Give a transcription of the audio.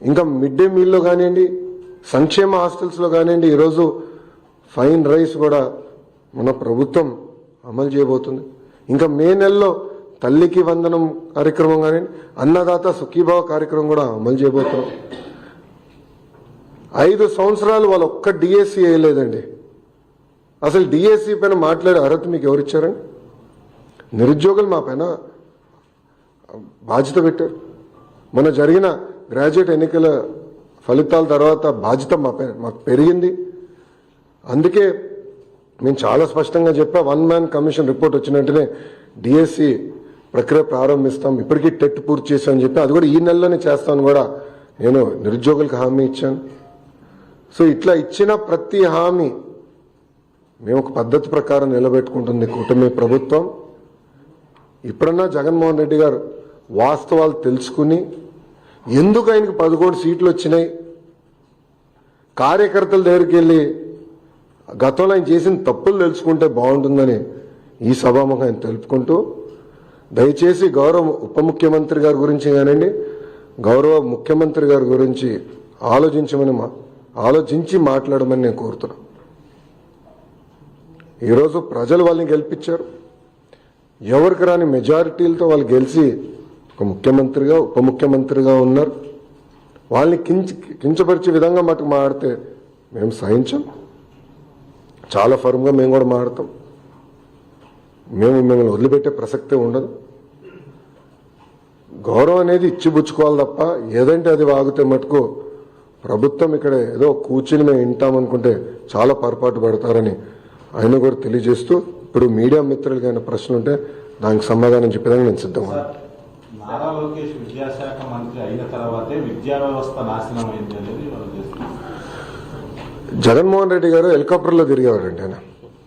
ఇంకా mid day మీల్లో కానివ్వండి, సంక్షేమ హాస్టల్స్లో కానివ్వండి, ఈరోజు ఫైన్ రైస్ కూడా మన ప్రభుత్వం అమలు చేయబోతుంది. ఇంకా మే నెలలో తల్లికి వందనం కార్యక్రమం కానివ్వండి, అన్నదాత సుఖీభావ కార్యక్రమం కూడా అమలు చేయబోతున్నాం. 5 సంవత్సరాలు వాళ్ళు ఒక్క డిఎస్సి వేయలేదండి. అసలు డిఎస్సి పైన మాట్లాడే అర్హత మీకు ఎవరిచ్చారండి? నిరుద్యోగులు మా పైన బాధ్యత పెట్టారు. మన జరిగిన గ్రాడ్యుయేట్ ఎన్నికల ఫలితాల తర్వాత బాధ్యత మాకు పెరిగింది. అందుకే నేను చాలా స్పష్టంగా చెప్పా, 1 మ్యాన్ కమిషన్ రిపోర్ట్ వచ్చిన వెంటనే డిఎస్సి ప్రక్రియ ప్రారంభిస్తాం. ఇప్పటికీ టెట్ పూర్తి చేశామని చెప్పి అది కూడా ఈ నెలలోనే చేస్తాను కూడా నేను నిరుద్యోగులకు హామీ ఇచ్చాను. సో ఇట్లా ఇచ్చిన ప్రతి హామీ మేము ఒక పద్ధతి ప్రకారం నిలబెట్టుకుంటుంది కూటమి ప్రభుత్వం. ఇప్పుడన్నా జగన్మోహన్ రెడ్డి గారు వాస్తవాలు తెలుసుకుని ఎందుకు ఆయనకు 11 సీట్లు వచ్చినాయి, కార్యకర్తల దగ్గరికి వెళ్ళి గతంలో ఆయన చేసిన తప్పులు తెలుసుకుంటే బాగుంటుందని ఈ సభాముఖం ఆయన తెలుపుకుంటూ, దయచేసి గౌరవ ఉప ముఖ్యమంత్రి గారి గురించి కానివ్వండి, గౌరవ ముఖ్యమంత్రి గారి గురించి ఆలోచించి మాట్లాడమని నేను కోరుతున్నాను. ఈరోజు ప్రజలు వాళ్ళని గెలిపించారు. ఎవరికి రాని మెజారిటీలతో వాళ్ళు గెలిచి ఒక ముఖ్యమంత్రిగా ఉప ముఖ్యమంత్రిగా ఉన్నారు. వాళ్ళని కించపరిచే విధంగా మటుకు మాట్లాడితే మేము సహించాం. చాలా ఫర్మ్గా మేము కూడా మాట్లాడతాం. మిమ్మల్ని వదిలిపెట్టే ప్రసక్తే ఉండదు. గౌరవం అనేది ఇచ్చిపుచ్చుకోవాలి తప్ప ఏదంటే అది వాగితే మటుకు ప్రభుత్వం ఇక్కడ ఏదో కూర్చుని మేము వింటామనుకుంటే చాలా పొరపాటు పడతారని ఆయన కూడా తెలియజేస్తూ, ఇప్పుడు మీడియా మిత్రులకి అయిన ప్రశ్నలు ఉంటే దానికి సమాధానం చెప్పేదానికి నేను సిద్ధంగా. నారా లోకేష్ విద్యాశాఖ మంత్రి అయిన తర్వాతే విద్యా వ్యవస్థ నాశనం అయింది అనేది జగన్మోహన్ రెడ్డి గారు హెలికాప్టర్లో తిరిగేవారండి ఆయన.